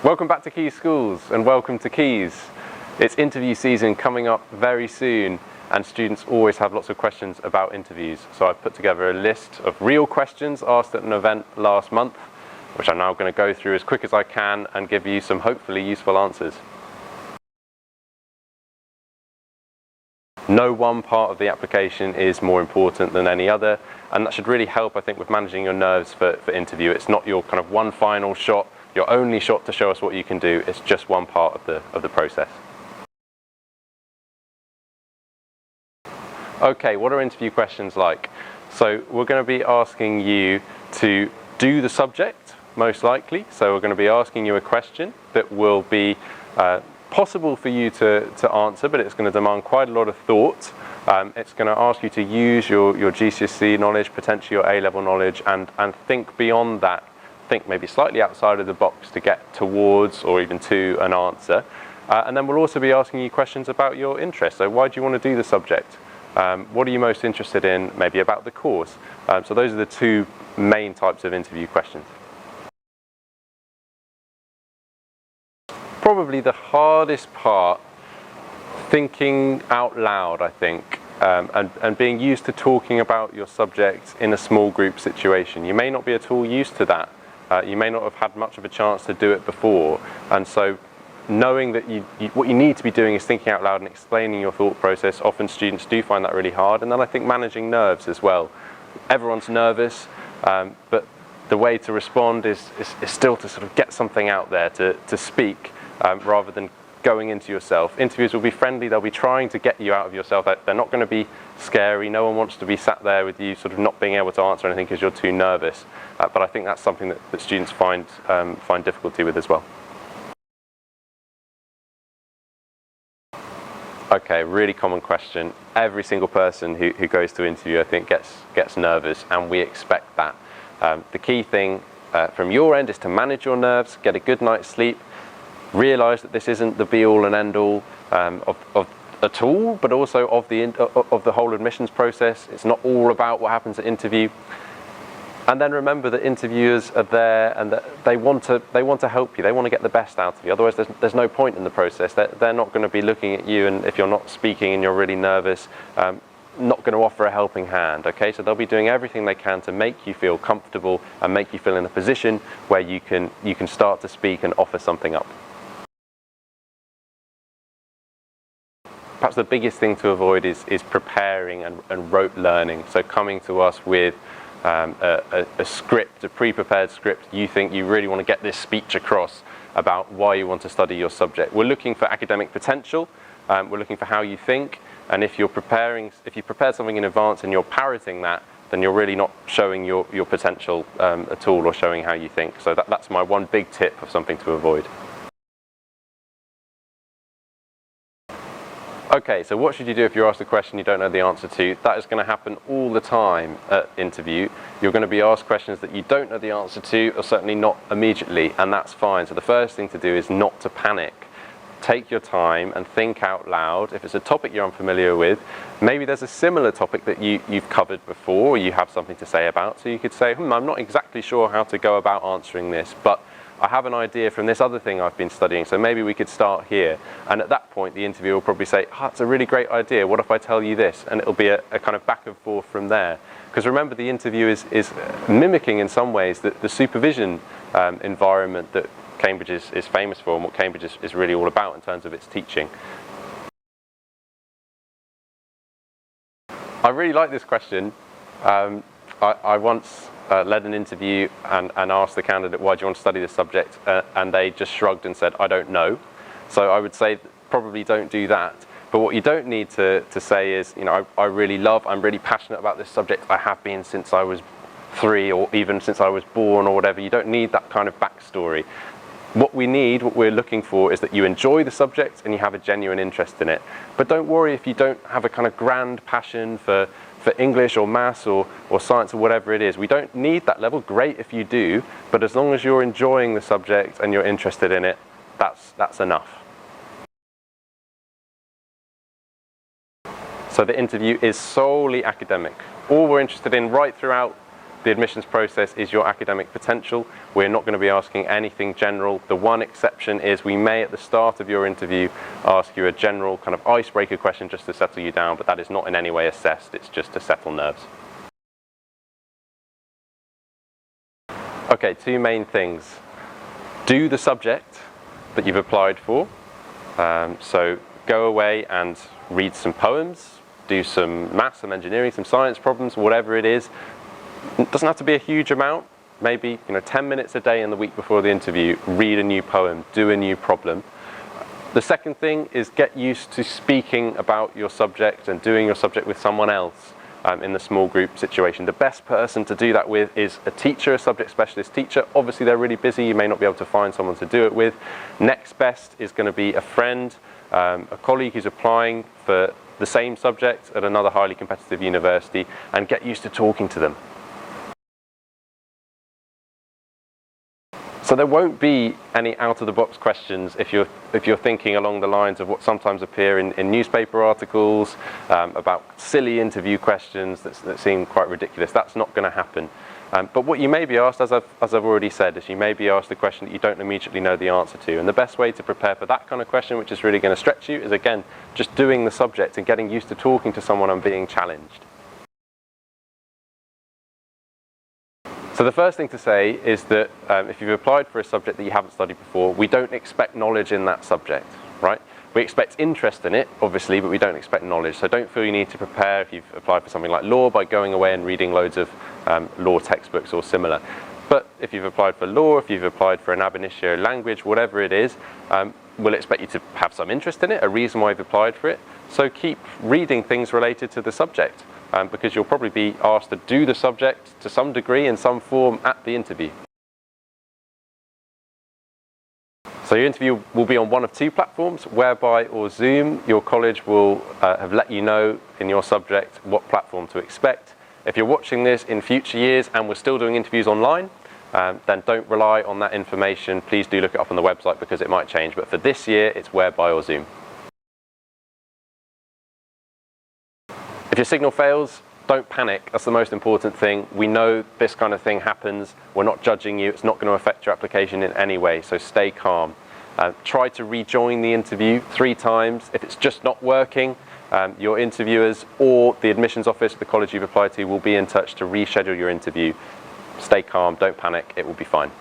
Welcome back to Caius Schools and welcome to Caius. It's interview season coming up very soon and students always have lots of questions about interviews. So I've put together a list of real questions asked at an event last month, which I'm now going to go through as quick as I can and give you some hopefully useful answers. No one part of the application is more important than any other, and that should really help, I think, with managing your nerves for interview. It's not your kind of one final shot, your only shot to show us what you can do. It's just one part of the process. Okay, what are interview questions like? So we're going to be asking you to do the subject, most likely. So we're going to be asking you a question that will be possible for you to answer, but it's going to demand quite a lot of thought. It's going to ask you to use your GCSE knowledge, potentially your A-level knowledge, and think beyond that. Think maybe slightly outside of the box to get towards or even to an answer. And then we'll also be asking you questions about your interests. So why do you want to do the subject? What are you most interested in, maybe about the course? So those are the two main types of interview questions. Probably the hardest part, thinking out loud, I think, and being used to talking about your subject in a small group situation. You may not be at all used to that. You may not have had much of a chance to do it before, and so knowing that what you need to be doing is thinking out loud and explaining your thought process. Often students do find that really hard, and then I think managing nerves as well. Everyone's nervous, but the way to respond is still to sort of get something out there, to speak, rather than going into yourself. Interviews will be friendly, they'll be trying to get you out of yourself. They're not going to be scary. No one wants to be sat there with you sort of not being able to answer anything because you're too nervous. But I think that's something that students find difficulty with as well. Okay, really common question. Every single person who goes to interview, I think, gets nervous, and we expect that. The key thing from your end is to manage your nerves, get a good night's sleep, realise that this isn't the be-all and end-all of at all, but also of the whole admissions process. It's not all about what happens at interview. And then remember that interviewers are there and that they want to help you. They want to get the best out of you. Otherwise, there's no point in the process. They're not going to be looking at you, and if you're not speaking and you're really nervous, not going to offer a helping hand. Okay, so they'll be doing everything they can to make you feel comfortable and make you feel in a position where you can start to speak and offer something up. Perhaps the biggest thing to avoid is preparing and rote learning. So coming to us with a script, a pre-prepared script. You think you really want to get this speech across about why you want to study your subject. We're looking for academic potential. We're looking for how you think. And if you prepared something in advance and you're parroting that, then you're really not showing your potential at all, or showing how you think. So that's my one big tip of something to avoid. Okay, so what should you do if you're asked a question you don't know the answer to? That is going to happen all the time at interview. You're going to be asked questions that you don't know the answer to, or certainly not immediately, and that's fine. So the first thing to do is not to panic. Take your time and think out loud. If it's a topic you're unfamiliar with, maybe there's a similar topic that you've covered before, or you have something to say about, so you could say, I'm not exactly sure how to go about answering this, but I have an idea from this other thing I've been studying, so maybe we could start here. And at that point, the interviewer will probably say, that's a really great idea, what if I tell you this? And it'll be a kind of back and forth from there. Because remember, the interview is mimicking in some ways the supervision environment that Cambridge is famous for, and what Cambridge is really all about in terms of its teaching. I really like this question. I once led an interview and asked the candidate, why do you want to study this subject? And they just shrugged and said, I don't know. So I would say probably don't do that. But what you don't need to say is, I'm really passionate about this subject. I have been since I was 3, or even since I was born, or whatever. You don't need that kind of backstory. What we're looking for is that you enjoy the subject and you have a genuine interest in it. But don't worry if you don't have a kind of grand passion for English or maths or science or whatever it is. We don't need that level. Great if you do, but as long as you're enjoying the subject and you're interested in it, that's enough. So the interview is solely academic. All we're interested in right throughout the admissions process is your academic potential. We're not going to be asking anything general. The one exception is we may at the start of your interview ask you a general kind of icebreaker question just to settle you down, but that is not in any way assessed, it's just to settle nerves. Okay, two main things. Do the subject that you've applied for. So go away and read some poems, do some maths, some engineering, some science problems, whatever it is. It doesn't have to be a huge amount. Maybe 10 minutes a day in the week before the interview, read a new poem, do a new problem. The second thing is get used to speaking about your subject and doing your subject with someone else in the small group situation. The best person to do that with is a teacher, a subject specialist teacher. Obviously they're really busy, you may not be able to find someone to do it with. Next best is going to be a friend, a colleague who's applying for the same subject at another highly competitive university, and get used to talking to them. So there won't be any out-of-the-box questions if you're thinking along the lines of what sometimes appear in newspaper articles about silly interview questions that seem quite ridiculous. That's not going to happen. But what you may be asked, as I've already said, is you may be asked a question that you don't immediately know the answer to. And the best way to prepare for that kind of question, which is really going to stretch you, is again, just doing the subject and getting used to talking to someone and being challenged. So the first thing to say is that if you've applied for a subject that you haven't studied before, we don't expect knowledge in that subject, right? We expect interest in it, obviously, but we don't expect knowledge. So don't feel you need to prepare if you've applied for something like law by going away and reading loads of law textbooks or similar. But if you've applied for law, if you've applied for an ab initio language, whatever it is, we'll expect you to have some interest in it, a reason why you've applied for it. So keep reading things related to the subject. Because you'll probably be asked to do the subject to some degree in some form at the interview. So your interview will be on one of two platforms, Whereby or Zoom. Your college will have let you know in your subject what platform to expect. If you're watching this in future years and we're still doing interviews online, then don't rely on that information. Please do look it up on the website because it might change. But for this year, it's Whereby or Zoom. If your signal fails, don't panic. That's the most important thing. We know this kind of thing happens. We're not judging you. It's not going to affect your application in any way, so stay calm. Try to rejoin the interview 3 times. If it's just not working, your interviewers or the admissions office, the college you've applied to, will be in touch to reschedule your interview. Stay calm, don't panic, it will be fine.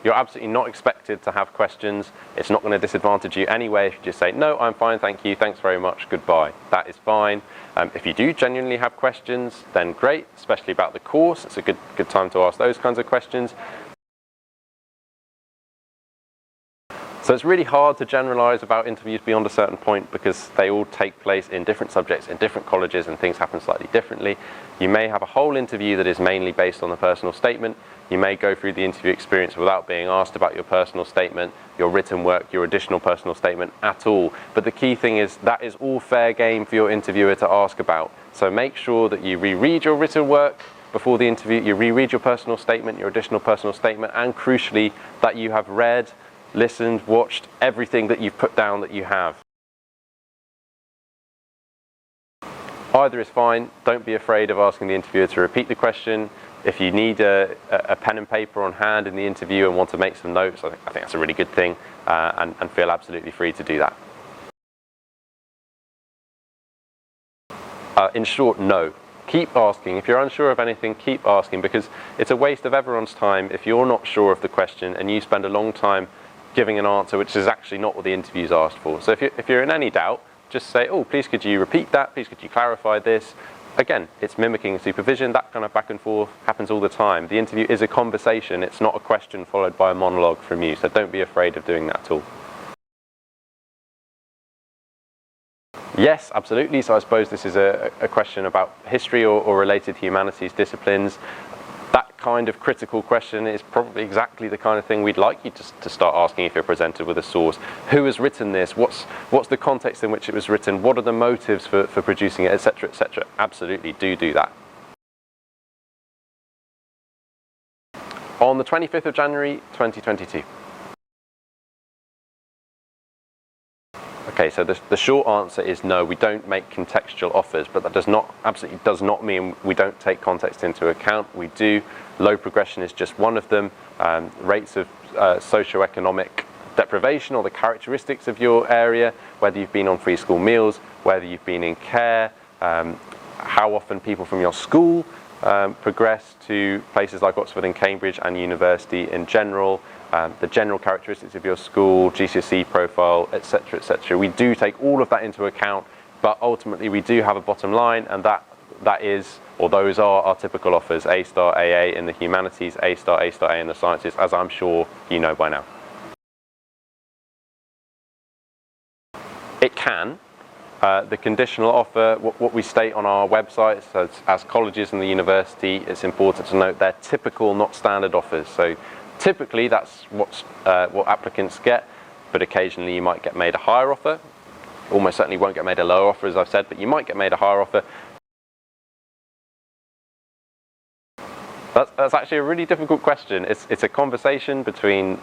You're absolutely not expected to have questions. It's not going to disadvantage you anyway if you just say, no, I'm fine, thank you, thanks very much, goodbye. That is fine. If you do genuinely have questions, then great, especially about the course. It's a good time to ask those kinds of questions. So it's really hard to generalize about interviews beyond a certain point because they all take place in different subjects, in different colleges, and things happen slightly differently. You may have a whole interview that is mainly based on the personal statement. You may go through the interview experience without being asked about your personal statement, your written work, your additional personal statement at all. But the key thing is that is all fair game for your interviewer to ask about. So make sure that you reread your written work before the interview, you reread your personal statement, your additional personal statement, and crucially, that you have read, listened, watched everything that you've put down that you have. Either is fine. Don't be afraid of asking the interviewer to repeat the question. If you need a pen and paper on hand in the interview and want to make some notes, I think that's a really good thing, and feel absolutely free to do that. In short, no. Keep asking. If you're unsure of anything, keep asking, because it's a waste of everyone's time if you're not sure of the question and you spend a long time giving an answer which is actually not what the interview's asked for. So if you're in any doubt, just say, oh, please could you repeat that? Please could you clarify this? Again, it's mimicking supervision. That kind of back and forth happens all the time. The interview is a conversation. It's not a question followed by a monologue from you. So don't be afraid of doing that at all. Yes, absolutely. So I suppose this is a question about history or related humanities disciplines. That kind of critical question is probably exactly the kind of thing we'd like you to start asking if you're presented with a source. Who has written this? What's the context in which it was written? What are the motives for producing it, etc., etc.? Absolutely, do that. On the 25th of January, 2022. Okay, so the short answer is no, we don't make contextual offers, but that absolutely does not mean we don't take context into account. We do. Low progression is just one of them. Rates of socioeconomic deprivation or the characteristics of your area, whether you've been on free school meals, whether you've been in care, how often people from your school progress to places like Oxford and Cambridge and university in general, the general characteristics of your school, GCSE profile, etc., etc. We do take all of that into account, but ultimately we do have a bottom line, and that is, or those are our typical offers: A star, AA in the humanities, A star, A in the sciences, as I'm sure you know by now. It can. The conditional offer, what we state on our website, so as colleges and the university, it's important to note they're typical, not standard offers. So typically that's what applicants get, but occasionally you might get made a higher offer. Almost certainly won't get made a lower offer, as I've said, but you might get made a higher offer. That's actually a really difficult question. It's a conversation between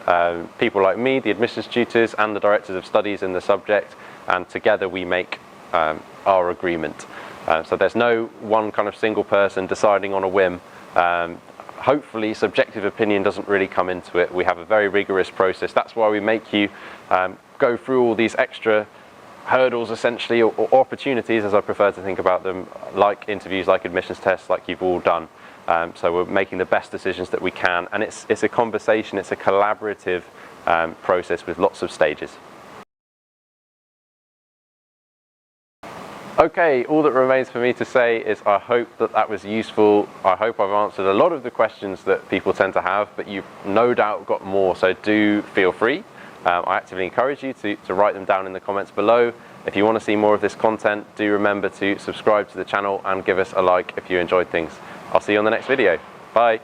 people like me, the admissions tutors, and the directors of studies in the subject, and together we make our agreement. So there's no one kind of single person deciding on a whim. Hopefully subjective opinion doesn't really come into it. We have a very rigorous process. That's why we make you go through all these extra hurdles, essentially, or opportunities, as I prefer to think about them, like interviews, like admissions tests, like you've all done. So we're making the best decisions that we can, and it's a conversation, it's a collaborative process with lots of stages. Okay, all that remains for me to say is I hope that was useful. I hope I've answered a lot of the questions that people tend to have, but you've no doubt got more, so do feel free. I actively encourage you to write them down in the comments below. If you want to see more of this content, do remember to subscribe to the channel and give us a like if you enjoyed things. I'll see you on the next video. Bye.